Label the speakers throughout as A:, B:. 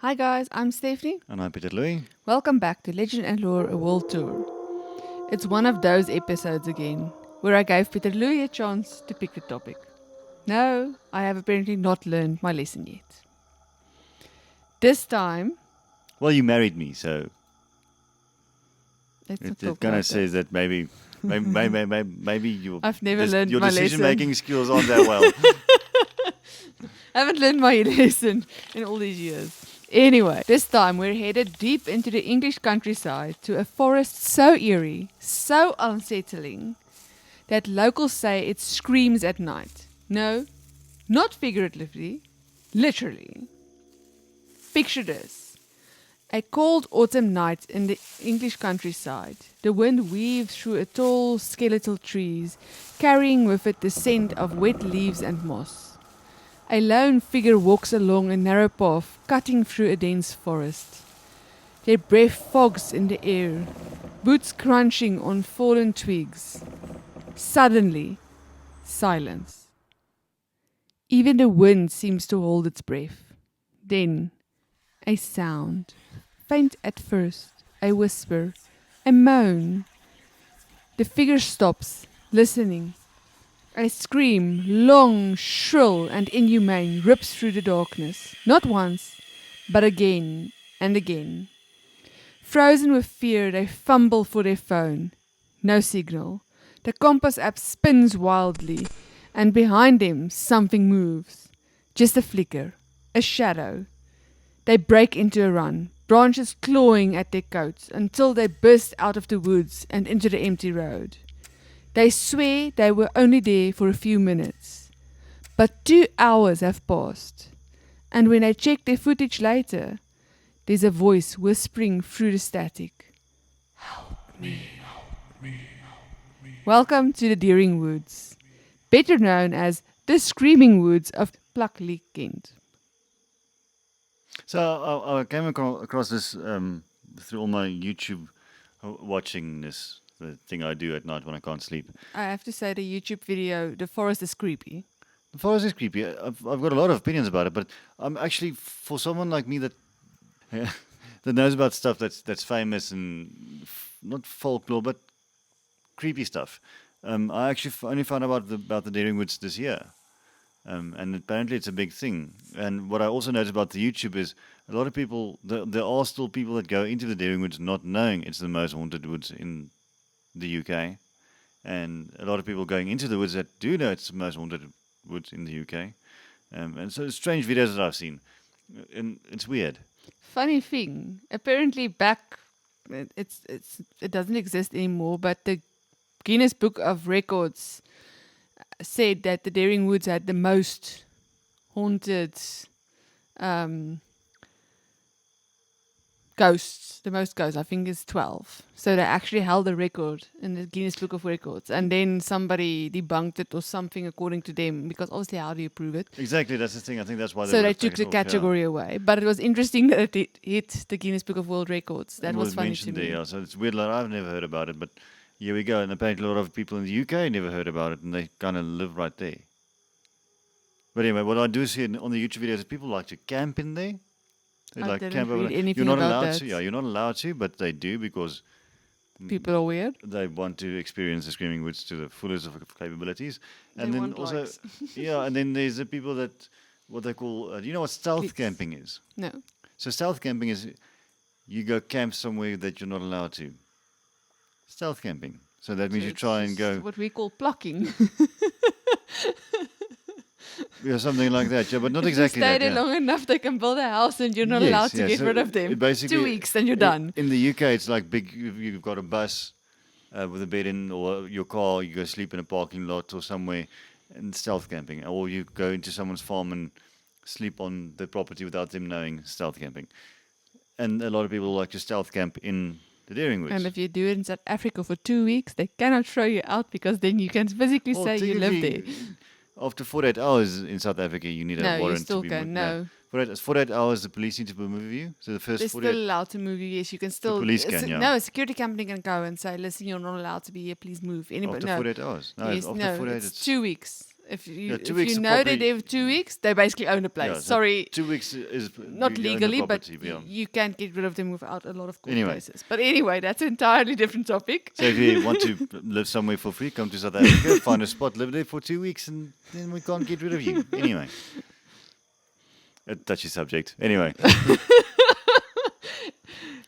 A: Hi guys, I'm Stephanie.
B: And I'm Peter Louis.
A: Welcome back to Legend and Lore, a world tour. It's one of those episodes again, where I gave Peter Louis a chance to pick the topic. No, I have apparently not learned my lesson yet. This time,
B: Well, you married me, so
A: let's not
B: it
A: talk
B: kind
A: about
B: of says that maybe
A: I've never learned
B: your
A: my
B: decision-making skills aren't that well.
A: I haven't learned my lesson in all these years. Anyway, this time we're headed deep into the English countryside to a forest so eerie, so unsettling, that locals say it screams at night. No, not figuratively, literally. Picture this. A cold autumn night in the English countryside. The wind weaves through tall skeletal trees, carrying with it the scent of wet leaves and moss. A lone figure walks along a narrow path, cutting through a dense forest. Their breath fogs in the air, boots crunching on fallen twigs. Suddenly, silence. Even the wind seems to hold its breath. Then, a sound. Faint at first, a whisper, a moan. The figure stops, listening. A scream, long, shrill, and inhumane, rips through the darkness. Not once, but again and again. Frozen with fear, they fumble for their phone. No signal. The compass app spins wildly, and behind them something moves. Just a flicker, a shadow. They break into a run, branches clawing at their coats, until they burst out of the woods and into the empty road. They swear they were only there for a few minutes. But 2 hours have passed, and when they check their footage later, there's a voice whispering through the static. Help me. Welcome to the Deering Woods, better known as the Screaming Woods of Pluckley, Kent.
B: So I came across this through all my YouTube watching this the thing I do at night when I can't sleep.
A: I have to say the YouTube video, the forest is creepy.
B: The forest is creepy. I've got a lot of opinions about it, but I'm actually, for someone like me that that knows about stuff that's famous and not folklore, but creepy stuff. I actually only found out about the Daring Woods this year, and apparently it's a big thing. And what I also noticed about the YouTube is a lot of people. There are still people that go into the Daring Woods not knowing it's the most haunted woods in the UK, and a lot of people going into the woods that do know it's the most haunted woods in the UK. And so strange videos that I've seen, and it's weird.
A: Funny thing, apparently back, it doesn't exist anymore, but the Guinness Book of Records said that the Daring Woods had the most haunted ghosts. The most ghosts, I think, is 12. So they actually held the record in the Guinness Book of Records. And then somebody debunked it or something according to them, because obviously how do you prove it?
B: Exactly, that's the thing. I think that's why.
A: So they took the category away. But it was interesting that it hit the Guinness Book of World Records. That was funny to me.
B: There, yeah. So it's weird. Like, I've never heard about it, but here we go. And apparently a lot of people in the UK never heard about it, and they kind of live right there. But anyway, what I do see on the YouTube videos is people like to camp in there. They
A: I
B: like
A: didn't
B: camp
A: read
B: over there.
A: anything
B: You're not
A: about
B: allowed
A: that.
B: to. Yeah, you're not allowed to, but they do because
A: People are weird.
B: they want to experience the Screaming Woods to the fullest of capabilities. And
A: They
B: then
A: want
B: also,
A: likes.
B: yeah, and then there's the people that what they call. Do you know what stealth
A: Glitz.
B: camping is?
A: No.
B: So stealth camping is you go camp somewhere that you're not allowed to. Stealth camping. So that means
A: So
B: you try and
A: it's
B: go,
A: what we call plucking.
B: yeah, something like that. Yeah, but not
A: If
B: exactly
A: you stay
B: that.
A: there
B: Yeah.
A: long enough, they can build a house and you're not
B: Yes,
A: allowed to
B: yeah,
A: get
B: so
A: rid of them.
B: it basically-
A: 2 weeks, then you're done.
B: In the UK, it's like big. You've got a bus with a bed in, or your car. You go sleep in a parking lot or somewhere, and stealth camping. Or you go into someone's farm and sleep on the property without them knowing. Stealth camping. And a lot of people like to stealth camp in the Daring Woods.
A: And if you do it in South Africa for 2 weeks, they cannot throw you out because then you can physically
B: Well,
A: say you live there.
B: technically, After 48 hours in South Africa, you need a
A: No, you
B: warrant
A: still
B: to be
A: can.
B: moved.
A: No.
B: 48 hours, the police need to move you. So the first
A: They're
B: 48
A: still allowed to move you. Yes, you can still.
B: police can, yeah.
A: No, a security company can go and say, "Listen, you're not allowed to be here. Please move." Anybody?
B: after
A: No.
B: 48 hours. No,
A: Yes,
B: after
A: no,
B: 48,
A: it's 2 weeks. If you
B: Yeah, 2
A: if
B: weeks
A: you
B: are
A: know they're
B: probably-
A: there for 2 weeks, they basically own the place.
B: Yeah, so
A: Sorry,
B: 2 weeks is
A: not
B: you own the
A: legally, but
B: property, yeah.
A: you can't get rid of them without a lot of court
B: Anyway.
A: cases. But anyway, that's an entirely different topic.
B: So if you want to live somewhere for free, come to South Africa, find a spot, live there for 2 weeks, and then we can't get rid of you. Anyway. A touchy subject. Anyway.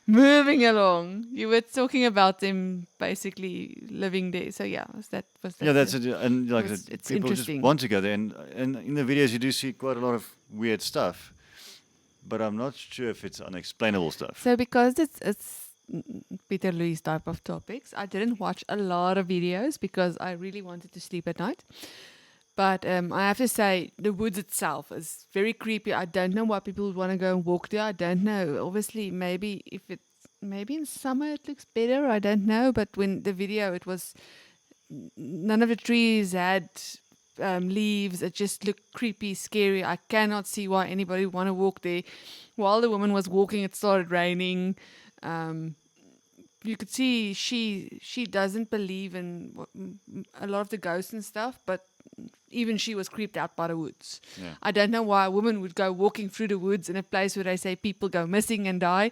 A: Moving along, you were talking about them basically living there. So yeah, was that
B: Yeah, that's it. And like I
A: was-
B: said,
A: it's
B: people just
A: interesting.
B: want to go there. And in the videos, you do see quite a lot of weird stuff. But I'm not sure if it's unexplainable stuff.
A: So because it's Peter Louis type of topics, I didn't watch a lot of videos because I really wanted to sleep at night. But I have to say, the woods itself is very creepy. I don't know why people would want to go and walk there. I don't know. Obviously, maybe in summer it looks better. I don't know. But when the video, it was none of the trees had leaves. It just looked creepy, scary. I cannot see why anybody would want to walk there. While the woman was walking, it started raining. You could see she doesn't believe in a lot of the ghosts and stuff, but even she was creeped out by the woods.
B: Yeah.
A: I don't know why a woman would go walking through the woods in a place where they say people go missing and die.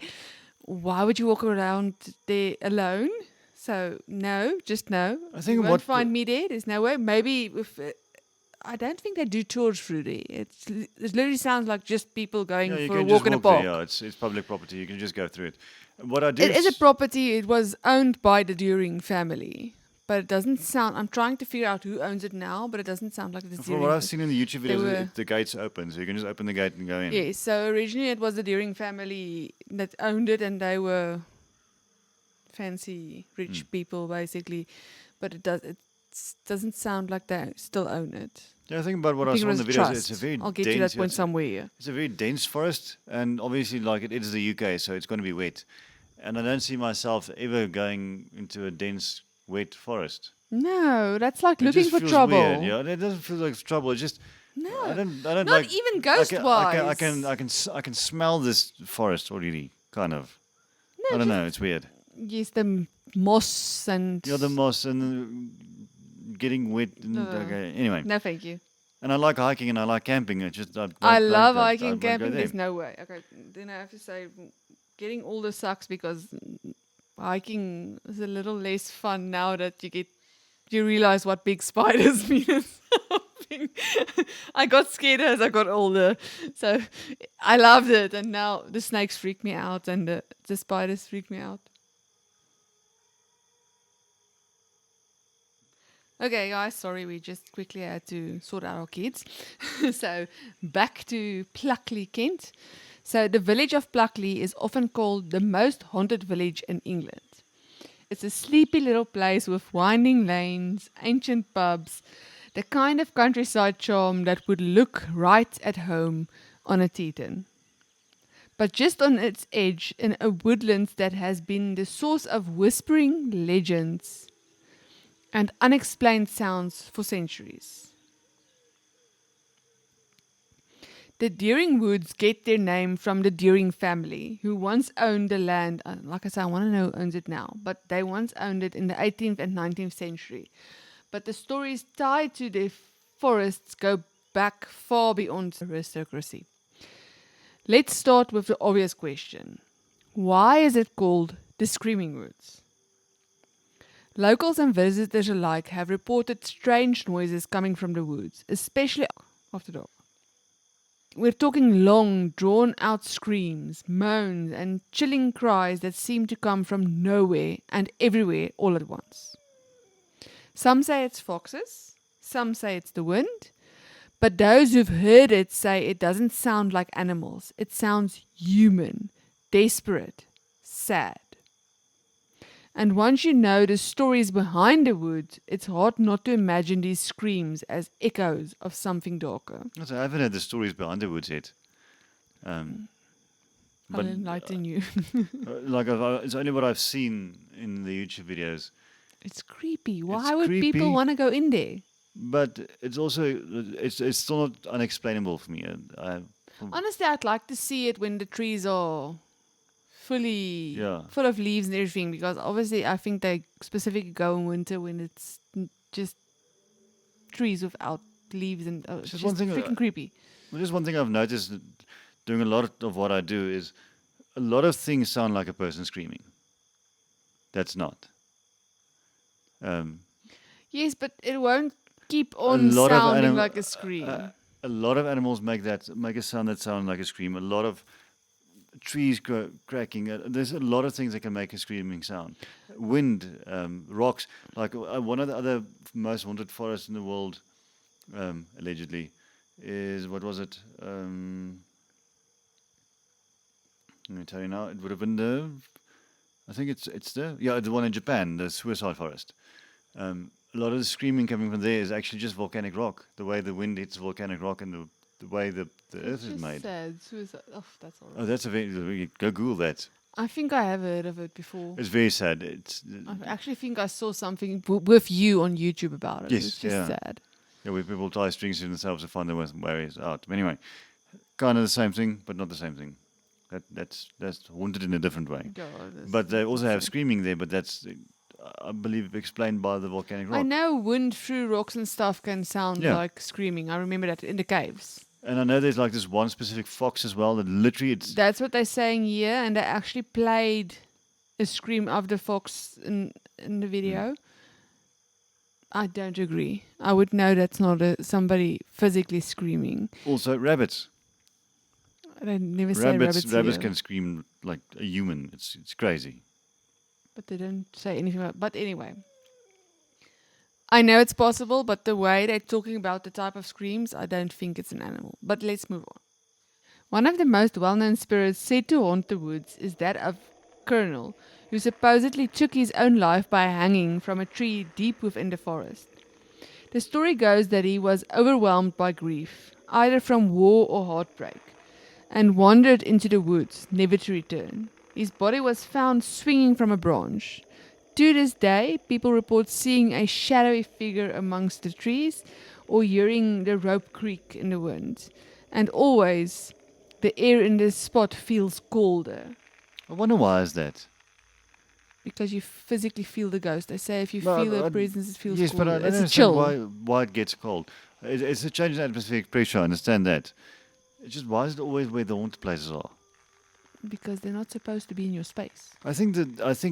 A: Why would you walk around there alone? So no, just no.
B: I think
A: you won't
B: what
A: find me there. There's no way. Maybe if I don't think they do tours through there. It literally sounds like just people going
B: Yeah, you
A: for a
B: can
A: walk
B: just
A: in a
B: walk there.
A: park.
B: Yeah, it's public property. You can just go through it. What I do
A: It is a property. It was owned by the Deering family, but it doesn't sound. I'm trying to figure out who owns it now, but it doesn't sound like it's
B: From what I've seen in the YouTube
A: They
B: videos,
A: were-
B: the gate's open, so you can just open the gate and go in.
A: Yes. So originally it was the Deering family that owned it, and they were fancy rich people basically. But it doesn't sound like they still own it.
B: Yeah, I think about what I
A: think
B: saw
A: it
B: in the
A: was
B: videos.
A: trust.
B: It's a very
A: I'll get
B: dense.
A: to that point
B: it's,
A: somewhere.
B: it's a very dense forest, and obviously, like it is the UK, so it's going to be wet. And I don't see myself ever going into a dense, wet forest.
A: No, that's like
B: It
A: looking
B: just
A: for
B: feels
A: trouble.
B: Weird, yeah, it doesn't feel like it's trouble. It's just
A: No,
B: I don't
A: not
B: like.
A: even
B: I
A: ghost-wise.
B: can smell this forest already. Kind of.
A: No,
B: I don't know. It's weird.
A: yes, the moss and
B: Yeah, the moss and getting wet. And,
A: No.
B: okay, anyway,
A: no, thank you.
B: and I like hiking and I like camping. It's just
A: I love
B: I
A: hiking,
B: won't go
A: camping.
B: there.
A: There's no way. Okay, then I have to say, getting older sucks because hiking is a little less fun now that you realize what big spiders mean. and something. I got scared as I got older, so I loved it, and now the snakes freak me out, and the spiders freak me out. Okay, guys, sorry, we just quickly had to sort out our kids. So, back to Pluckley, Kent. So, the village of Pluckley is often called the most haunted village in England. It's a sleepy little place with winding lanes, ancient pubs, the kind of countryside charm that would look right at home on a Teton. But just on its edge, in a woodland that has been the source of whispering legends and unexplained sounds for centuries. The Deering Woods get their name from the Deering family, who once owned the land. Like I said, I want to know who owns it now, but they once owned it in the 18th and 19th century. But the stories tied to the forests go back far beyond aristocracy. Let's start with the obvious question. Why is it called the Screaming Woods? Locals and visitors alike have reported strange noises coming from the woods, especially after dark. We're talking long, drawn-out screams, moans, and chilling cries that seem to come from nowhere and everywhere all at once. Some say it's foxes, some say it's the wind, but those who've heard it say it doesn't sound like animals. It sounds human, desperate, sad. And once you know the stories behind the wood, it's hard not to imagine these screams as echoes of something darker.
B: So I haven't heard the stories behind the woods yet.
A: I'll
B: But
A: enlighten you.
B: it's only what I've seen in the YouTube videos.
A: It's creepy. Why
B: It's
A: would
B: creepy.
A: people want to go in there?
B: But it's also it's still not unexplainable for me.
A: Honestly, I'd like to see it when the trees are fully
B: Yeah.
A: full of leaves and everything, because obviously I think they specifically go in winter when it's just trees without leaves and it's
B: Just
A: just
B: one thing,
A: freaking creepy.
B: Well, just one thing I've noticed doing a lot of what I do is a lot of things sound like a person screaming. That's not. Um,
A: Yes, but it won't keep
B: a
A: on
B: lot of
A: sounding
B: anim-
A: like a scream.
B: a lot of animals make a sound that sounds like a scream. A lot of trees cracking. There's a lot of things that can make a screaming sound. Wind, rocks. Like one of the other most haunted forests in the world, allegedly, is what was it? Let me tell you now. It would have been I think it's the one in Japan, the suicide forest. A lot of the screaming coming from there is actually just volcanic rock. The way the wind hits volcanic rock and the way the
A: It's
B: earth is
A: just
B: made.
A: sad. Suicide. Oh, that's horrible.
B: Oh, that's a very go Google that.
A: I think I have heard of it before.
B: It's very sad.
A: I actually think I saw something with you on YouTube about it.
B: Yes,
A: It's just
B: yeah.
A: sad.
B: Where people tie strings to themselves to find their ways out. But anyway, kind of the same thing, but not the same thing. That's haunted in a different way.
A: God, that's
B: But they also have
A: insane.
B: screaming there. But that's I believe explained by the volcanic rock.
A: I know wind through rocks and stuff can sound
B: Yeah.
A: like screaming. I remember that in the caves.
B: And I know there's like this one specific fox as well that literally it's
A: That's what they're saying here, and they actually played a scream of the fox in the video. I don't agree. I would know that's not somebody physically screaming.
B: also rabbits.
A: They never say rabbits
B: Rabbits
A: here,
B: can scream like a human. It's crazy.
A: but they don't say anything about. But anyway, I know it's possible, but the way they're talking about the type of screams, I don't think it's an animal. But let's move on. One of the most well-known spirits said to haunt the woods is that of Colonel, who supposedly took his own life by hanging from a tree deep within the forest. The story goes that he was overwhelmed by grief, either from war or heartbreak, and wandered into the woods, never to return. His body was found swinging from a branch. To this day, people report seeing a shadowy figure amongst the trees or hearing the rope creak in the wind. And always, the air in this spot feels colder
B: I wonder why is that.
A: because you physically feel the ghost. They say if you
B: No,
A: feel
B: I-
A: a presence, it feels
B: yes,
A: colder.
B: but I don't
A: It's a
B: understand
A: chill.
B: why it gets cold. It's a change in atmospheric pressure. I understand that. It's just why is it always where the haunted places are?
A: Because they're not supposed to be in your space.
B: I think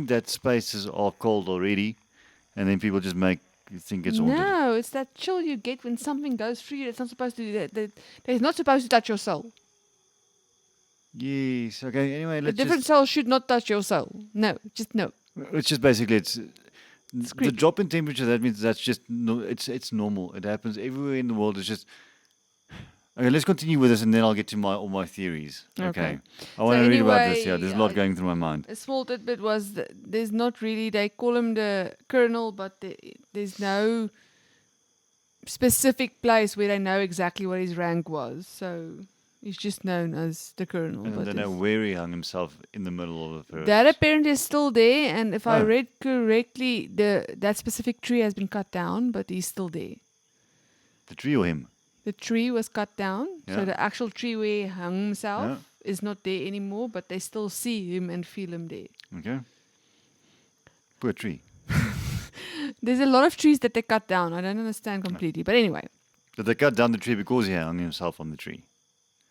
B: that spaces are cold already, and then people just make you think it's haunted.
A: No, it's that chill you get when something goes through you that's not supposed to do that. They're not supposed to touch your soul.
B: Yes. Okay. Anyway,
A: A
B: let's
A: different soul should not touch your soul. No, just no.
B: it's just basically the
A: creepy.
B: drop in temperature. That means that's just no. It's normal. It happens everywhere in the world. It's just. Okay, let's continue with this, and then I'll get to all my theories. Okay. I want to read about this. Yeah, there's a lot going through my mind.
A: A small tidbit was that there's not really, they call him the colonel, but there's no specific place where they know exactly what his rank was. So he's just known as the colonel.
B: And
A: But
B: then know
A: it's-
B: where he hung himself in the middle of the forest.
A: that apparently is still there, and if I
B: Oh.
A: read correctly, that specific tree has been cut down, but he's still there.
B: The tree or him?
A: The tree was cut down,
B: Yeah.
A: so the actual tree where he hung himself
B: Yeah.
A: is not there anymore, but they still see him and feel him there.
B: Okay. Poor tree.
A: There's a lot of trees that they cut down. I don't understand completely, but anyway,
B: Did they cut down the tree because he hung himself on the tree?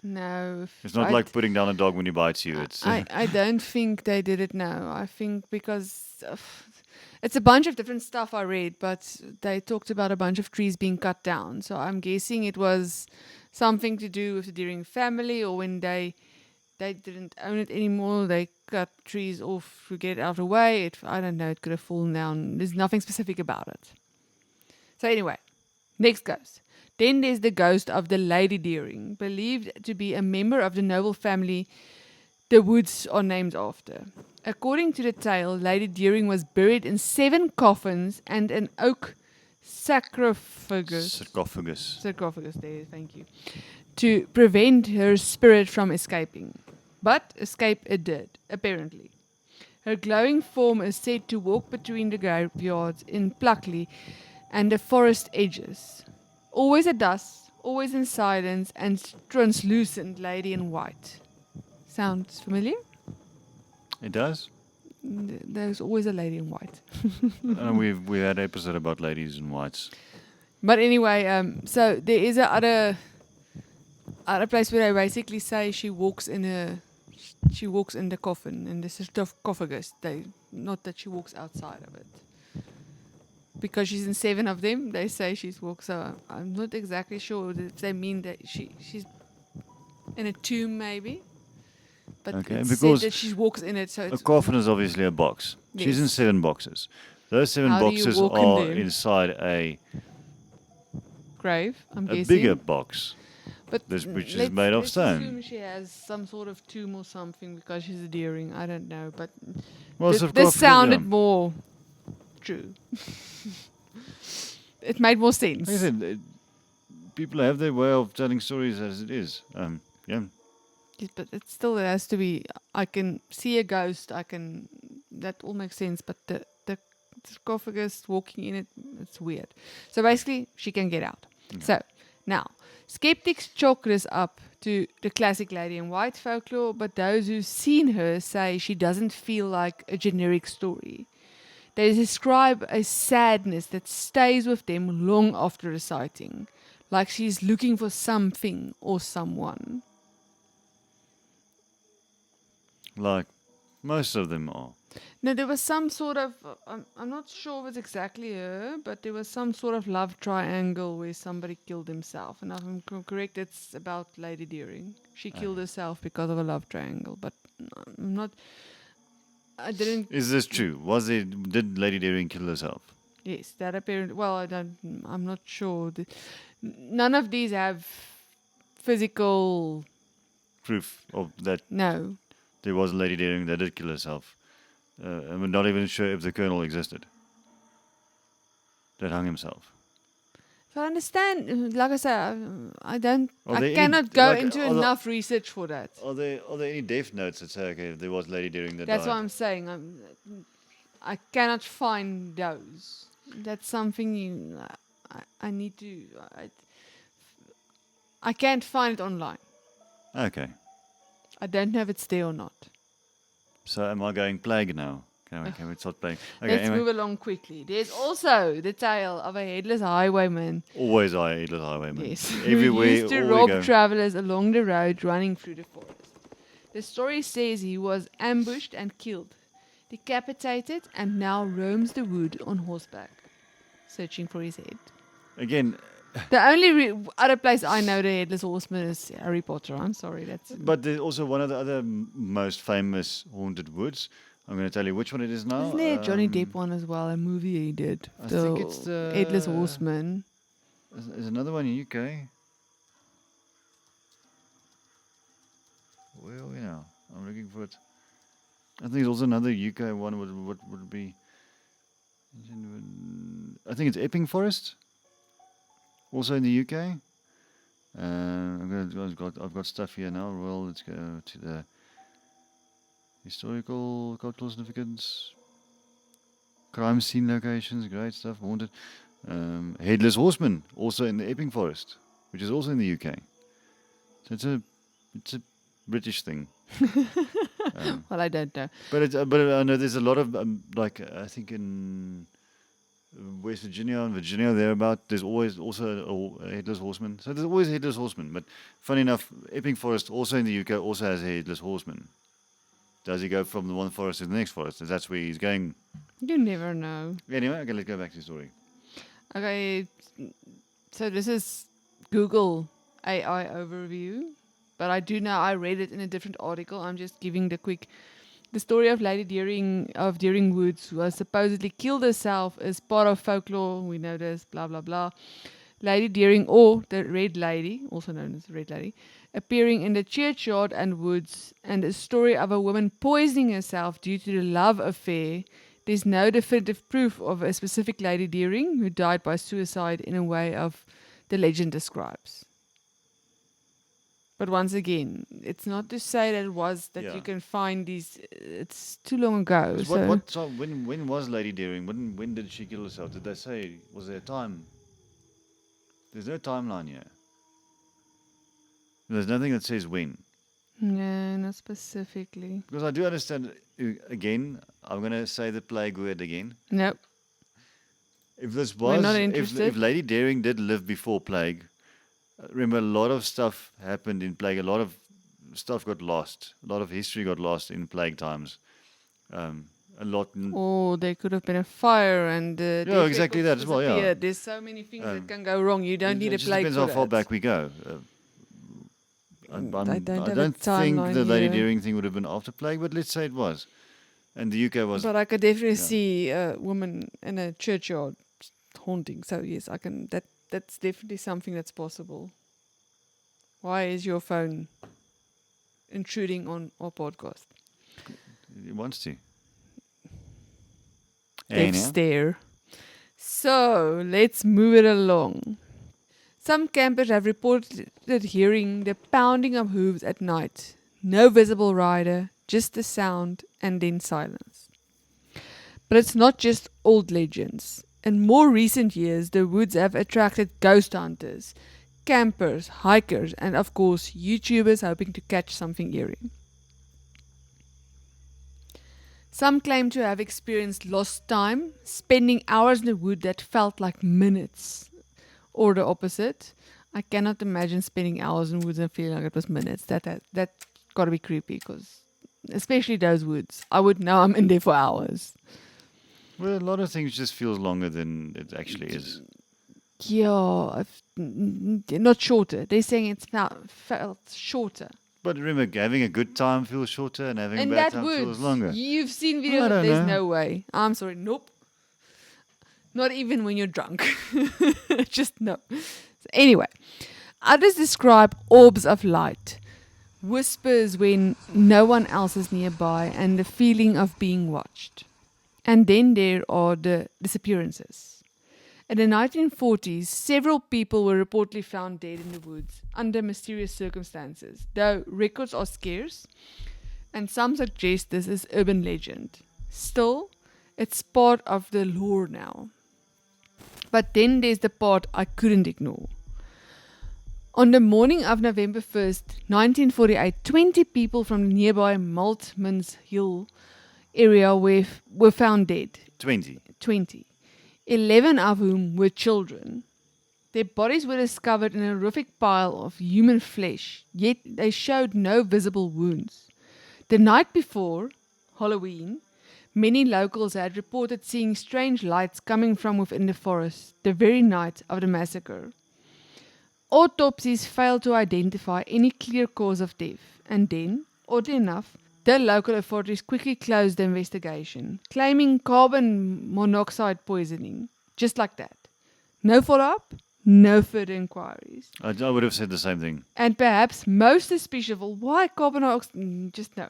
A: no.
B: It's not like putting down a dog when he bites you. It's
A: I don't think they did it now. I think because it's a bunch of different stuff I read, but they talked about a bunch of trees being cut down. So I'm guessing it was something to do with the Deering family, or when they didn't own it anymore, they cut trees off to get it out of the way. I don't know. It could have fallen down. There's nothing specific about it. So anyway, next ghost. Then there's the ghost of the Lady Deering, believed to be a member of the noble family the woods are named after. According to the tale, Lady Deering was buried in 7 coffins and an oak sarcophagus. Sarcophagus, there, thank you. To prevent her spirit from escaping. But escape it did, apparently. Her glowing form is said to walk between the graveyards in Pluckley and the forest edges. Always at dusk, always in silence, and translucent lady in white. Sounds familiar?
B: It does.
A: There's always a lady in white.
B: We had an episode about ladies in whites.
A: But anyway, so there is a other place where they basically say she walks in the coffin in the sarcophagus. They not that she walks outside of it. Because she's in 7 of them, they say she's walked. So I'm not exactly sure if they mean that she's in a tomb, maybe. But
B: Okay,
A: it's said
B: because
A: that she walks in it, so
B: a
A: it's
B: coffin is obviously a box. She's in
A: yes.
B: 7 boxes. Those 7
A: How do you
B: boxes
A: walk in
B: are
A: there?
B: inside
A: Grave, I'm
B: a
A: guessing.
B: bigger box,
A: But
B: which is made of
A: let's
B: stone.
A: assume she has some sort of tomb or something because she's a deering. I don't know, but
B: Well,
A: this
B: sarcophagus,
A: sounded
B: yeah.
A: more true. It made more sense.
B: Like I said, people have their way of telling stories as it is. Yeah.
A: Yes, but it still has to be. I can see a ghost. I can. That all makes sense. But the sarcophagus walking in it, it's weird. So basically, she can get out.
B: Okay.
A: So now, skeptics chalk this up to the classic Lady in White folklore, but those who've seen her say she doesn't feel like a generic story. They describe a sadness that stays with them long after the sighting, like she's looking for something or someone.
B: Like most of them are.
A: No, there was some sort of. I'm not sure if it's exactly her, but there was some sort of love triangle where somebody killed himself. And if I'm correct, it's about Lady Deering. She killed herself because of a love triangle, but I'm not. I didn't.
B: Is this true? Did Lady Deering kill herself?
A: Yes, that apparent. Well, I don't. I'm not sure. None of these have physical.
B: Proof of that
A: No.
B: there was a Lady Deering that did kill herself. And we're not even sure if the colonel existed. That hung himself.
A: So I understand. Like I said, I don't.
B: Are
A: I
B: there any-
A: cannot go
B: like,
A: into
B: are there-
A: enough research for that.
B: Are there any death notes that say, okay, there was Lady Deering that
A: That's
B: died?
A: what I'm saying. I cannot find those. That's something I need to. I can't find it online.
B: Okay.
A: I don't know if it's there or not.
B: So am I going plague now? Can we start playing? Okay,
A: Let's
B: anyway.
A: move along quickly. There's also the tale of a headless highwayman.
B: Always I headless highwayman.
A: Yes,
B: Everywhere,
A: who used to
B: all we
A: rob
B: go.
A: travelers along the road running through the forest. The story says he was ambushed and killed, decapitated, and now roams the wood on horseback, searching for his head.
B: Again,
A: The only other place I know the headless horseman is Harry Potter. I'm sorry, that's.
B: but there's also one of the other most famous haunted woods. I'm going to tell you which one it is now.
A: Isn't there a Johnny Depp one as well? A movie he did.
B: I think it's the
A: Headless Horseman.
B: There's another one in UK. Where are we now? I'm looking for it. I think there's also another UK one. What would it be? I think it's Epping Forest. Also in the UK. I've got stuff here now. Well, let's go to the historical cultural significance, crime scene locations, great stuff, haunted. Headless Horseman, also in the Epping Forest, which is also in the UK. So it's a British thing.
A: Well, I don't know.
B: But I know there's a lot of like I think in West Virginia and Virginia thereabout. There's always also a headless horseman. So there's always a headless horseman. But funny enough, Epping Forest also in the UK also has a headless horseman. Does he go from the one forest to the next forest? That's where he's going.
A: You never know.
B: Anyway, okay, let's go back to the story.
A: Okay, so this is Google AI overview, but I do know I read it in a different article. I'm just giving the story of Lady Deering of Deering Woods, who was supposedly killed herself as part of folklore. We know this, blah blah blah. Lady Deering, or the Red Lady, also known as the Red Lady, appearing in the churchyard and woods, and a story of a woman poisoning herself due to the love affair. There's no definitive proof of a specific Lady Deering who died by suicide in a way of the legend describes. But once again, it's not to say that it was that
B: Yeah.
A: you can find these. It's too long ago.
B: When was Lady Deering? When did she kill herself? Did they say? Was there a time? There's no timeline here. There's nothing that says when.
A: No, not specifically.
B: Because I do understand. Again, I'm going to say the plague word again.
A: Nope.
B: If this
A: We're
B: was,
A: not
B: if
A: interested.
B: Lady Daring did live before plague, remember a lot of stuff happened in plague. A lot of stuff got lost. A lot of history got lost in plague times. A lot.
A: Or there could have been a fire and the
B: Yeah,
A: death
B: exactly
A: records
B: that as well. Yeah.
A: disappeared. There's so many things that can go wrong. You don't need
B: It
A: a
B: just
A: plague
B: depends
A: for
B: how far
A: that.
B: back we go.
A: I don't
B: I
A: have a
B: don't think the
A: timeline
B: Lady
A: here.
B: Daring thing would have been after plague, but let's say it was. And the UK was.
A: But I could definitely
B: Yeah.
A: see a woman in a churchyard haunting. So yes, I can. That's definitely something that's possible. Why is your phone intruding on our podcast?
B: It wants to.
A: Death
B: Anyhow.
A: stare. So let's move it along. Some campers have reported hearing the pounding of hooves at night. No visible rider, just the sound and then silence. But it's not just old legends. In more recent years, the woods have attracted ghost hunters, campers, hikers, and of course, YouTubers hoping to catch something eerie. Some claim to have experienced lost time, spending hours in the wood that felt like minutes, or the opposite. I cannot imagine spending hours in woods and feeling like it was minutes. That got to be creepy, because especially those woods, I would know I'm in there for hours.
B: Well, a lot of things just feels longer than it actually is.
A: Yeah, not shorter. They're saying it's felt shorter.
B: But remember, having a good time feels shorter, and having
A: In
B: a bad
A: that
B: time
A: woods,
B: feels longer.
A: you've seen
B: I
A: videos.
B: don't
A: There's
B: know.
A: no way. I'm sorry. Nope. Not even when you're drunk. Just no. So anyway, others describe orbs of light, whispers when no one else is nearby, and the feeling of being watched. And then there are the disappearances. In the 1940s, several people were reportedly found dead in the woods under mysterious circumstances, though records are scarce, and some suggest this is urban legend. Still, it's part of the lore now. But then there's the part I couldn't ignore. On the morning of November 1st, 1948, 20 people from the nearby Maltmans Hill area were found dead.
B: 20.
A: 20. 11 of whom were children. Their bodies were discovered in a horrific pile of human flesh, yet they showed no visible wounds. The night before, Halloween, many locals had reported seeing strange lights coming from within the forest the very night of the massacre. Autopsies failed to identify any clear cause of death, and then, oddly enough, the local authorities quickly closed the investigation, claiming carbon monoxide poisoning. Just like that. No follow-up, no further inquiries.
B: I would have said the same thing.
A: And perhaps most suspicious of all, why carbon monoxide? Just no.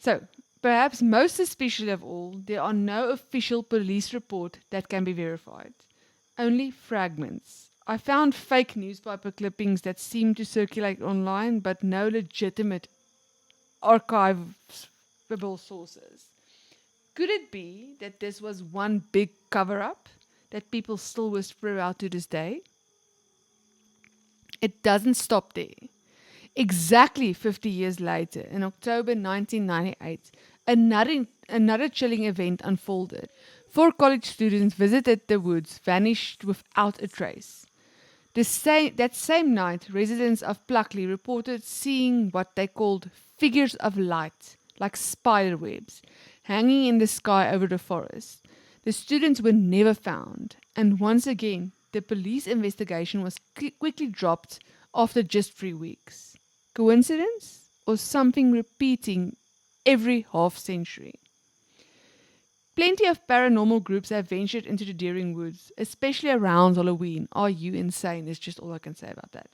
A: So, perhaps most suspicious of all, there are no official police report that can be verified. Only fragments. I found fake newspaper clippings that seem to circulate online, but no legitimate archivable sources. Could it be that this was one big cover-up that people still whisper about to this day? It doesn't stop there. Exactly 50 years later, in October 1998, another chilling event unfolded. 4 college students visited the woods, vanished without a trace. That same night, residents of Pluckley reported seeing what they called figures of light, like spider webs, hanging in the sky over the forest. The students were never found, and once again, the police investigation was quickly dropped after just 3 weeks. Coincidence? Or something repeating every half century? Plenty of paranormal groups have ventured into the Deering Woods, especially around Halloween. Are you insane? Is just all I can say about that.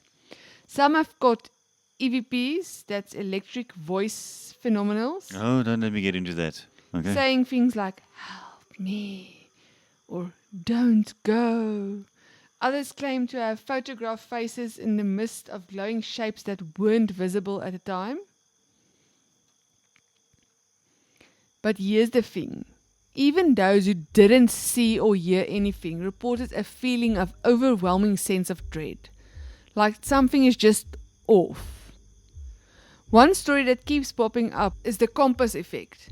A: Some have got EVPs, that's electric voice phenomenals,
B: Oh, don't let me get into that. Okay.
A: saying things like, "Help me," or "Don't go." Others claim to have photographed faces in the mist of glowing shapes that weren't visible at the time. But here's the thing. Even those who didn't see or hear anything reported a feeling of overwhelming sense of dread, like something is just off. One story that keeps popping up is the compass effect.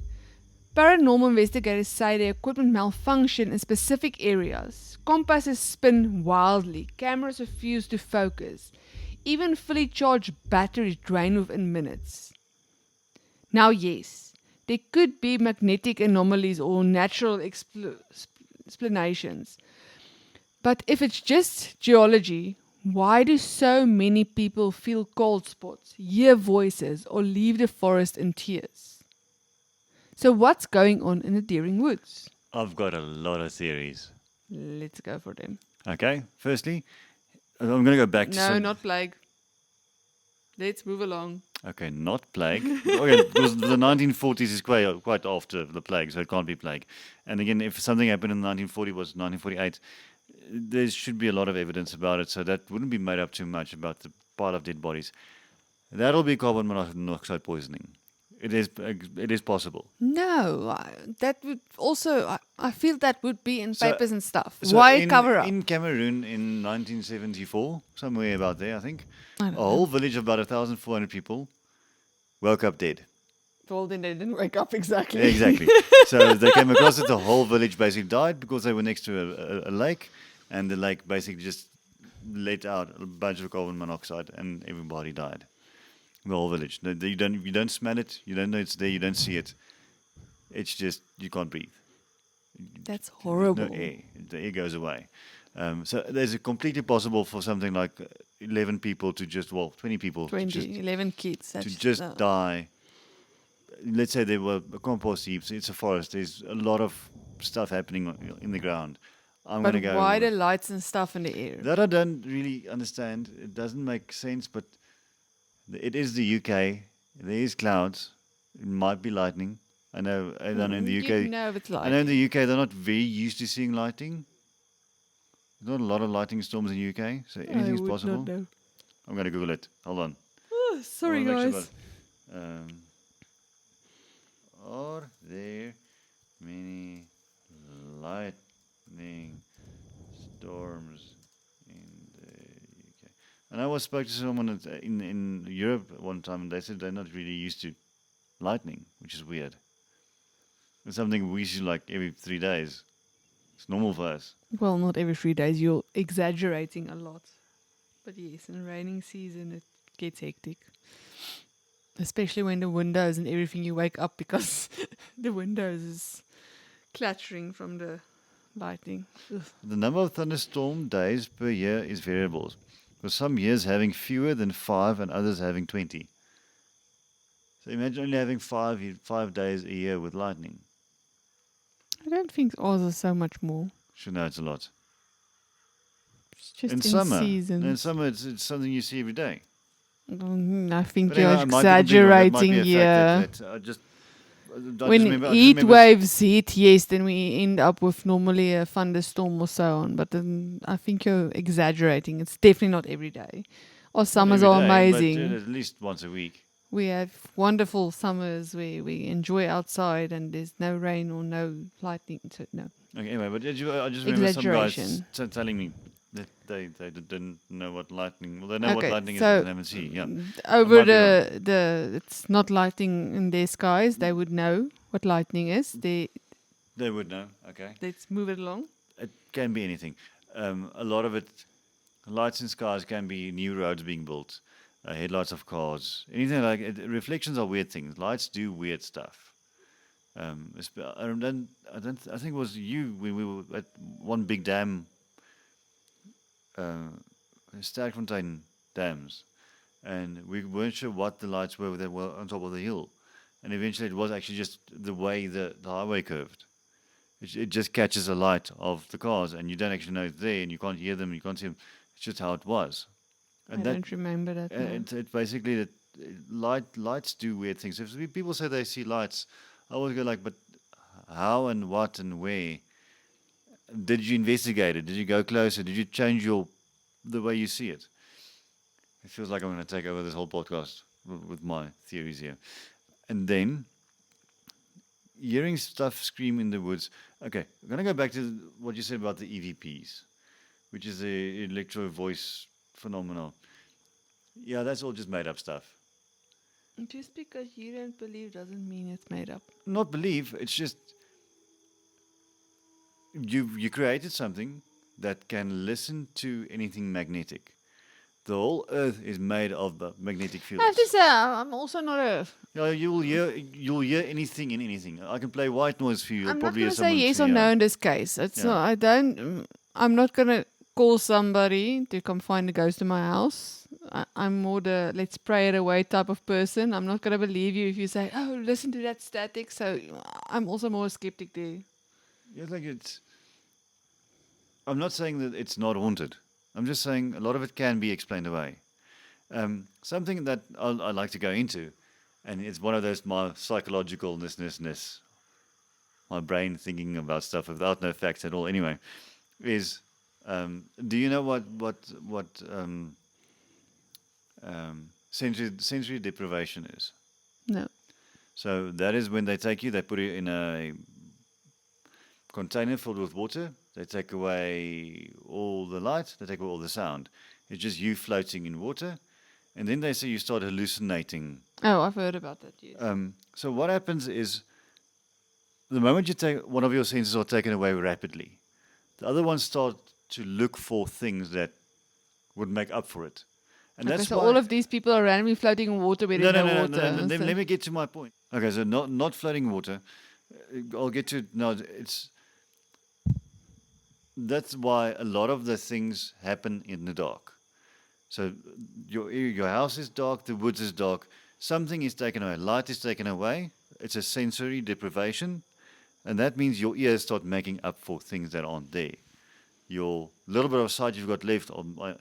A: Paranormal investigators say the equipment malfunctioned in specific areas. Compasses spin wildly, cameras refuse to focus. Even fully charged batteries drain within minutes. Now, yes, there could be magnetic anomalies or natural explanations. But if it's just geology, why do so many people feel cold spots, hear voices, or leave the forest in tears? So, what's going on in the Deering Woods?
B: I've got a lot of theories.
A: Let's go for them.
B: Okay, firstly, I'm going to go back to
A: No,
B: some.
A: not plague. Let's move along.
B: Okay, not plague. Okay, because the 1940s is quite after the plague, so it can't be plague. And again, if something happened in 1940 was 1948, there should be a lot of evidence about it, so that wouldn't be made up too much about the pile of dead bodies. That'll be carbon monoxide poisoning. It is possible.
A: No, that would also, I feel that would be in
B: So-
A: papers and stuff.
B: So
A: Why cover up?
B: in Cameroon in 1974, somewhere about there, I think,
A: I
B: a
A: don't know.
B: whole village of about 1,400 people woke up dead.
A: Well, then they didn't wake up exactly.
B: Exactly. So they came across it. The whole village basically died because they were next to a lake, and the lake basically just let out a bunch of carbon monoxide, and everybody died. The whole village. You don't smell it. You don't know it's there. You don't see it. It's just you can't breathe.
A: That's
B: There's
A: horrible.
B: no air. The air goes away. So there's a completely possible for something like 11 people to just 20 people
A: 20, 11 kids.
B: to
A: That's
B: just
A: no.
B: die. Let's say there were compost heaps. It's a forest. There's a lot of stuff happening in the ground. I'm
A: But
B: gonna go.
A: why the lights and stuff in the air?
B: That I don't really understand. It doesn't make sense. But it is the UK. There is clouds. It might be lightning. I know. I don't know in the UK.
A: You know it's like
B: I know in the UK they're not very used to seeing lightning. There's not a lot of lightning storms in the UK, so anything's
A: I would
B: possible.
A: not know.
B: I'm gonna Google it. Hold on.
A: Oh, sorry,
B: I wanna make
A: guys.
B: sure are there many lightning storms in the UK? And I was spoke to someone in Europe one time, and they said they're not really used to lightning, which is weird. It's something we see like every 3 days. It's normal for us.
A: Well, not every 3 days. You're exaggerating a lot. But yes, in raining season, it gets hectic. Especially when the windows and everything, you wake up because the windows is clattering from the lightning. Ugh.
B: The number of thunderstorm days per year is variable, with some years having fewer than 5 and others having 20. So imagine only having 5 days a year with lightning.
A: I don't think ours are so much more.
B: Should know it's a lot.
A: It's just
B: in
A: in
B: summer,
A: seasons.
B: in summer it's something you see every day.
A: I think
B: But
A: you're
B: anyway, I might be completely wrong. That might
A: exaggerating
B: be a
A: here.
B: fact that I just
A: When
B: remember,
A: heat waves hit, yes, then we end up with normally a thunderstorm or so on. But then I think you're exaggerating. It's definitely not every day. Our summers are amazing.
B: But at least once a week.
A: We have wonderful summers where we enjoy outside and there's no rain or no lightning. So no.
B: Okay, anyway, but I just remember some guys
A: Exaggeration.
B: telling me that they didn't know what lightning. Well, they know what
A: Okay,
B: lightning is,
A: so
B: but they haven't seen. Yeah,
A: over
B: might be
A: the it's not lightning in their skies. They would know what lightning is.
B: they would know. Okay,
A: Let's move it along.
B: it can be anything. A lot of it, lights in skies can be new roads being built, headlights of cars, anything like it. Reflections are weird things. Lights do weird stuff. I think it was you when we were at one big dam, Sterkfontein dams, and we weren't sure what the lights were that were on top of the hill, and eventually it was actually just the way the highway curved. It just catches the light of the cars, and you don't actually know it's there, and you can't hear them, you can't see them. It's just how it was.
A: I don't remember that. No.
B: It's basically that lights do weird things. If people say they see lights, I always go like, but how and what and where? Did you investigate it? Did you go closer? Did you change the way you see it? It feels like I'm going to take over this whole podcast with my theories here. And then hearing stuff scream in the woods. Okay, I'm going to go back to what you said about the EVPs, which is the electro voice phenomenon. Yeah, that's all just made up stuff.
A: Just because you don't believe doesn't mean it's made up.
B: Not believe. It's just you created something that can listen to anything magnetic. The whole Earth is made of the magnetic
A: I have to
B: fields.
A: say, I'm also not a.
B: Yeah, you'll hear anything in anything. I can play white noise for you. You'll
A: I'm not
B: probably hear
A: gonna say
B: someone.
A: yes or no in this case. It's
B: Yeah.
A: not. I don't. I'm not gonna call somebody to come find a ghost in my house. I'm more the let's pray it away type of person. I'm not gonna believe you if you say, "Oh, listen to that static." So I'm also more a skeptic there.
B: Yeah, like I'm not saying that it's not haunted. I'm just saying a lot of it can be explained away. Something that I like to go into, and it's one of those my psychological ness, my brain thinking about stuff without no facts at all. Anyway, is do you know what sensory deprivation is?
A: No.
B: So that is when they take you, they put you in a container filled with water. They take away all the light. They take away all the sound. It's just you floating in water, and then they say you start hallucinating.
A: Oh, I've heard about that. Yes.
B: So what happens is the moment you take one of your senses are taken away rapidly, the other ones start to look for things that would make up for it, and
A: Okay,
B: that's
A: so all
B: why.
A: of these people are randomly floating in water where
B: No,
A: there's
B: no,
A: no
B: no, no, no,
A: water.
B: no. Let,
A: So
B: let me get to my point. Okay, so not floating water. I'll get to no. It's that's why a lot of the things happen in the dark. So your house is dark, the woods is dark. Something is taken away. Light is taken away. It's a sensory deprivation, and that means your ears start making up for things that aren't there. Your little bit of sight you've got left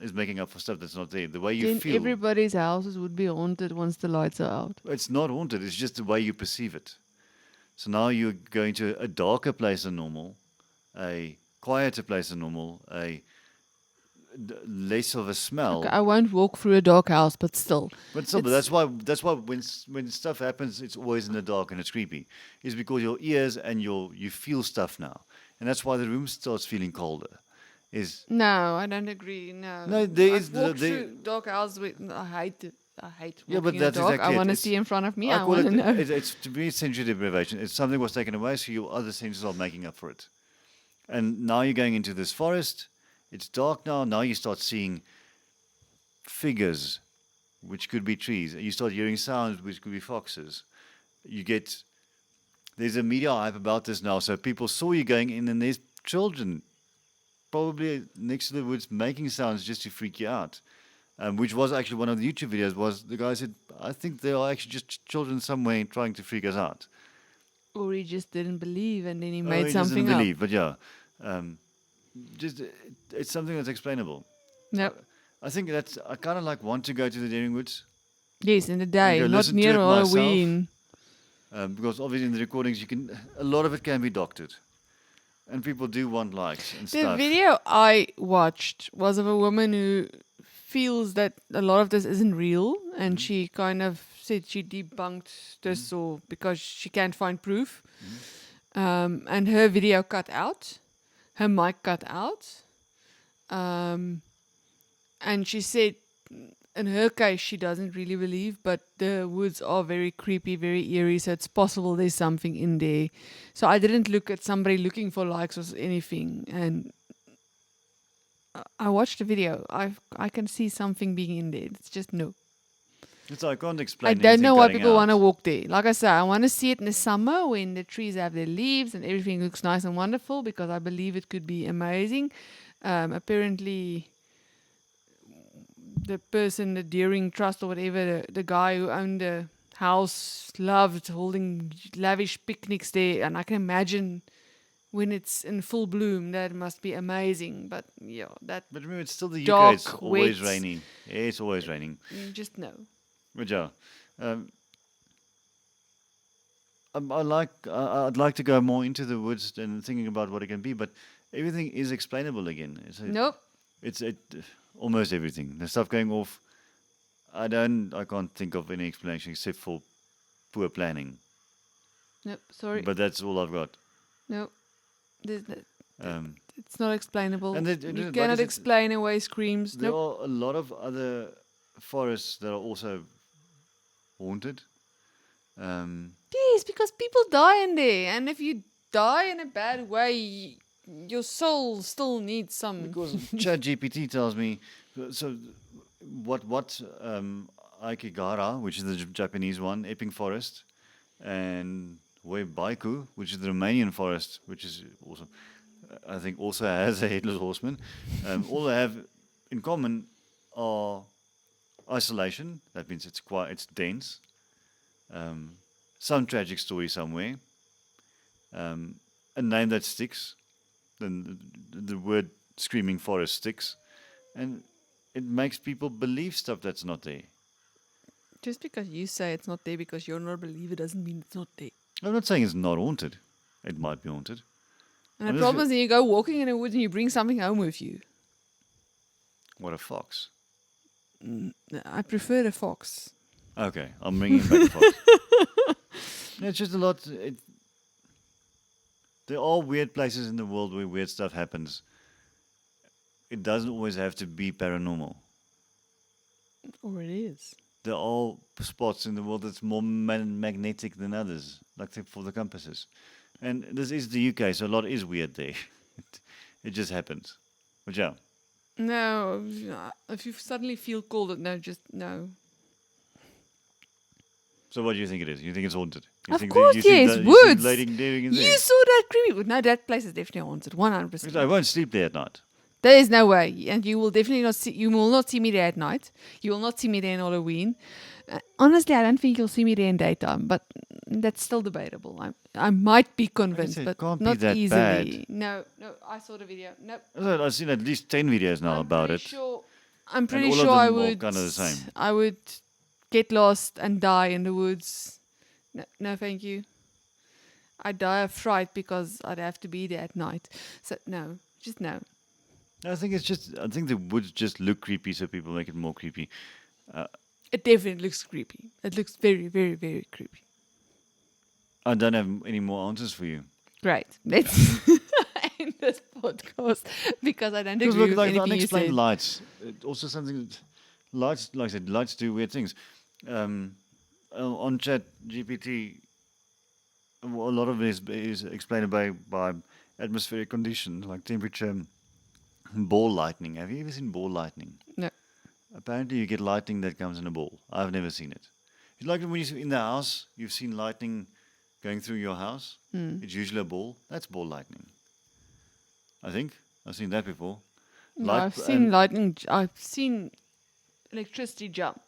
B: is making up for stuff that's not there. The way you
A: then
B: feel,
A: everybody's houses would be haunted once the lights are out.
B: it's not haunted. It's just the way you perceive it. So now you're going to a darker place than normal, a quieter place than normal, less of a
A: Okay,
B: smell.
A: I won't walk through a dark house, but still,
B: But still, but
A: it's
B: that's why when stuff happens, it's always in the dark and it's creepy. Is because your ears and you feel stuff now, and that's why the room starts feeling colder. Is
A: no, I don't agree. No,
B: no, there is
A: I've walked
B: there.
A: through dark houses. I hate it. I hate
B: Yeah,
A: walking
B: but
A: in the
B: that's
A: dark. I
B: exactly it.
A: want to
B: It's
A: see in front of me.
B: I
A: I
B: call
A: want
B: it
A: to know.
B: it's to me it's sensory deprivation. It's something was taken away, so your other senses are making up for it. And now you're going into this forest. It's dark now. Now you start seeing figures, which could be trees. You start hearing sounds, which could be foxes. You get there's a media hype about this now, so people saw you going in, and there's children probably next to the woods making sounds just to freak you out. Which was actually one of the YouTube videos. Was the guy said, "I think there are actually just children somewhere trying to freak us out."
A: Or he just didn't believe and then he
B: Oh,
A: made
B: he doesn't
A: something up.
B: believe, but yeah, um, just it's something that's explainable. I,
A: Yep.
B: I think that's I kind of like want to go to the Daring Woods
A: Yes, in the
B: and
A: day,
B: go
A: not
B: listen to
A: near
B: it myself.
A: Halloween.
B: Because obviously in the recordings you can a lot of it can be doctored, and people do want likes and
A: The
B: stuff.
A: video I watched was of a woman who feels that a lot of this isn't real, and
B: Mhm,
A: she kind of said she debunked
B: mhm,
A: this or because she can't find proof.
B: mhm.
A: And her video cut out, her mic cut out, um, and she said in her case she doesn't really believe, but the woods are very creepy, very eerie, so it's possible there's something in there. So I didn't look at somebody looking for likes or anything, and I watched the video. I can see something being in there. It's just no.
B: So I can't
A: I
B: explain
A: don't
B: anything
A: know why
B: cutting
A: people want to
B: out.
A: walk there. Like I said, I want to see it in the summer when the trees have their leaves and everything looks nice and wonderful because I believe it could be amazing. Apparently, the person, the Deering Trust or whatever, the guy who owned the house loved holding lavish picnics there. And I can imagine when it's in full bloom, that must be amazing. But yeah, that
B: But remember, it's still the UK. It's
A: dark,
B: always
A: wet,
B: raining. Yeah, it's always raining.
A: just no.
B: But yeah, um, I'd like to go more into the woods and thinking about what it can be. But everything is explainable again.
A: Nope.
B: It's almost everything. The stuff going off. I can't think of any explanation except for poor planning.
A: Nope. Sorry.
B: But that's all I've got.
A: Nope. There's
B: Um,
A: it's not explainable.
B: and
A: You
B: like I
A: cannot
B: said,
A: explain away screams.
B: there
A: Nope.
B: are a lot of other forests that are also haunted.
A: Yes, because people die in there, and if you die in a bad way, your soul still needs some.
B: Because ChatGPT tells me, so what Aikigara, which is the Japanese one, Epping Forest, and Baiku, which is the Romanian forest, which is awesome. I think also has a headless horseman. All they have in common are isolation. That means it's quiet, it's dense. Some tragic story somewhere. A name that sticks. Then the word screaming forest sticks, and it makes people believe stuff that's not there.
A: Just because you say it's not there because you're not a believer doesn't mean it's not there.
B: I'm not saying it's not haunted. It might be haunted.
A: And
B: I'm
A: the
B: just
A: problem is when you go walking in the woods and you bring something home with you.
B: What a fox.
A: I prefer the fox.
B: Okay, I'm bringing back the fox. No, it's just a lot. There are weird places in the world where weird stuff happens. It doesn't always have to be paranormal.
A: Or it is.
B: There are spots in the world that's more magnetic than others, like for the compasses. And this is the UK, so a lot is weird there. It just happens. But yeah.
A: No, if you suddenly feel cold, no, just no.
B: So what do you think it is? You think it's haunted? You
A: Of
B: think
A: course, yes, woods.
B: Daring in there?
A: You saw that creepy. No, that place is definitely haunted, 100%.
B: Because I won't sleep there at night.
A: There is no way, and you will definitely not see. You will not see me there at night. You will not see me there in Halloween. Honestly, I don't think you'll see me there in daytime, but that's still debatable. I might be convinced,
B: it
A: but
B: can't be
A: not
B: that
A: easily.
B: bad.
A: No, I saw the video. Nope.
B: I've seen at least 10 videos now about it.
A: I'm pretty
B: all of
A: sure I
B: them are
A: would.
B: kind of the same.
A: I would get lost and die in the woods. No, thank you. I'd die of fright because I'd have to be there at night. So no, just no.
B: I think the woods just look creepy, so people make it more creepy.
A: It definitely looks creepy. It looks very, very, very creepy.
B: I don't have any more answers for you.
A: Great. Let's end this podcast because I don't
B: Because
A: agree
B: look,
A: with
B: like the
A: anything you
B: unexplained
A: said.
B: lights. Also something lights, like I said, lights do weird things. On Chat GPT, a lot of it is explained by atmospheric conditions, like temperature, ball lightning. Have you ever seen ball lightning?
A: No.
B: Apparently, you get lightning that comes in a ball. I've never seen it. It's like when you're in the house, you've seen lightning going through your house. It's usually a ball. That's ball lightning. I think I've seen that before.
A: No, I've seen lightning. I've seen electricity jump.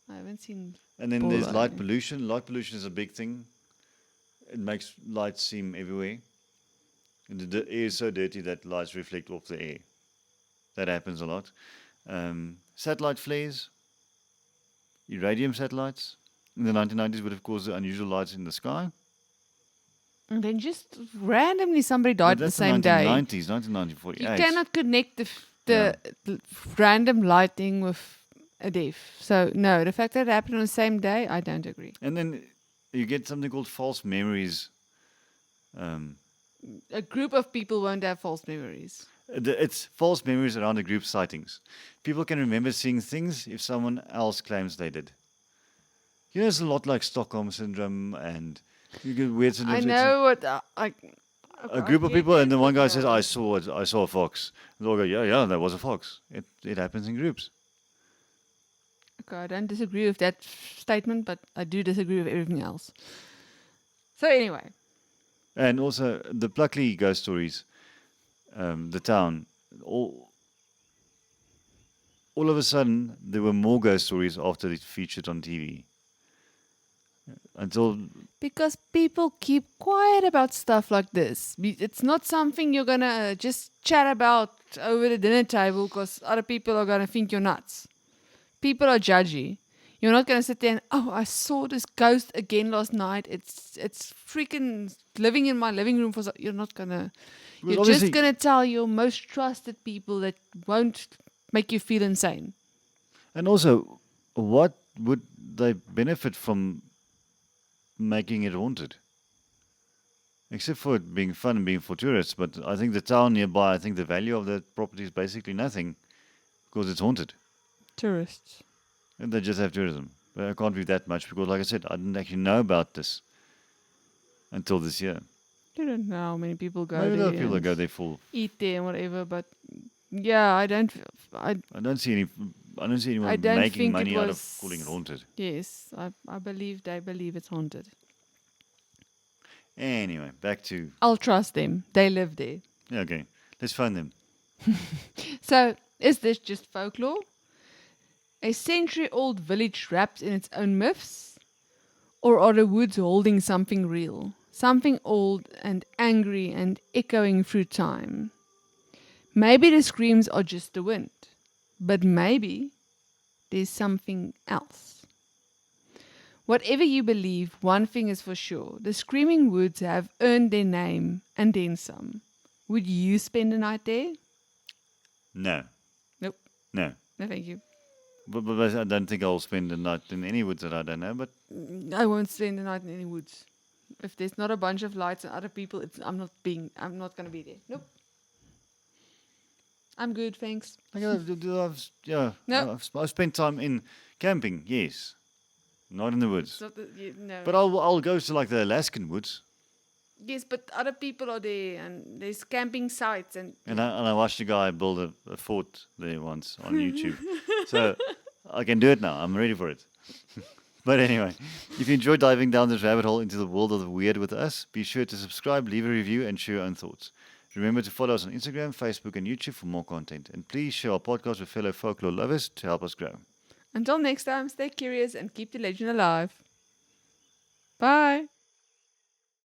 A: I haven't seen.
B: And then
A: ball
B: there's light
A: lightning.
B: pollution. Light pollution is a big thing. It makes lights seem everywhere. And the air is so dirty that lights reflect off the air. That happens a lot. Satellite flares, irradium satellites in the 1990s would have caused the unusual lights in the sky.
A: And then just randomly somebody died the same day.
B: 1990s, 1948.
A: You cannot connect the random lightning with a death. So no, the fact that it happened on the same day, I don't agree.
B: And then you get something called false memories.
A: A group of people won't have false memories.
B: It's false memories around the group sightings. People can remember seeing things if someone else claims they did. You know, it's a lot like Stockholm syndrome, and you get weird syndromes.
A: I know what
B: A group of people, and then one guy says, "I saw it. I saw a fox." And they all go, "Yeah, that was a fox." It happens in groups.
A: Okay, I don't disagree with that statement, but I do disagree with everything else. So anyway,
B: And also the Pluckley ghost stories, the town, all of a sudden there were more ghost stories after it featured on TV. Until
A: because people keep quiet about stuff like this. It's not something you're gonna just chat about over the dinner table because other people are gonna think you're nuts. People are judgy. You're not gonna sit there and, oh, I saw this ghost again last night. It's freaking living in my living room you're not gonna. You're just gonna tell your most trusted people that won't make you feel insane.
B: And also, what would they benefit from making it haunted? Except for it being fun and being for tourists, but I think the town nearby, I think the value of that property is basically nothing because it's haunted.
A: Tourists.
B: And they just have tourism. But I can't believe that much because, like I said, I didn't actually know about this until this year.
A: I don't know how many people go
B: Maybe there
A: there
B: are people that
A: and
B: go there for.
A: eat there and whatever, but yeah, I don't. I
B: I don't see any. I don't see
A: I
B: anyone
A: don't
B: making
A: think it
B: money out of
A: was.
B: calling it haunted.
A: Yes, I believe they believe it's haunted.
B: Anyway, back to
A: I'll trust them. They live there.
B: okay. Let's find them.
A: So, is this just folklore? A century old village wrapped in its own myths? Or are the woods holding something real? Something old and angry and echoing through time? Maybe the screams are just the wind, but maybe there's something else. Whatever you believe, one thing is for sure the Screaming Woods have earned their name and then some. Would you spend a night there?
B: No,
A: Nope.
B: no.
A: No, thank you.
B: But I don't think I'll spend the night in any woods that I don't know. But
A: I won't spend the night in any woods. If there's not a bunch of lights and other people, I'm not gonna be there. Nope. I'm good, thanks.
B: I've spent time in camping. Yes, not in the woods.
A: No.
B: But I'll go to like the Alaskan woods,
A: Yes, but other people are there, and there's camping sites, and
B: and I watched a guy build a fort there once on YouTube. So I can do it now. I'm ready for it. But anyway, if you enjoy diving down this rabbit hole into the world of the weird with us, be sure to subscribe, leave a review, and share your own thoughts. Remember to follow us on Instagram, Facebook, and YouTube for more content. And please share our podcast with fellow folklore lovers to help us grow.
A: until next time, stay curious and keep the legend alive. Bye.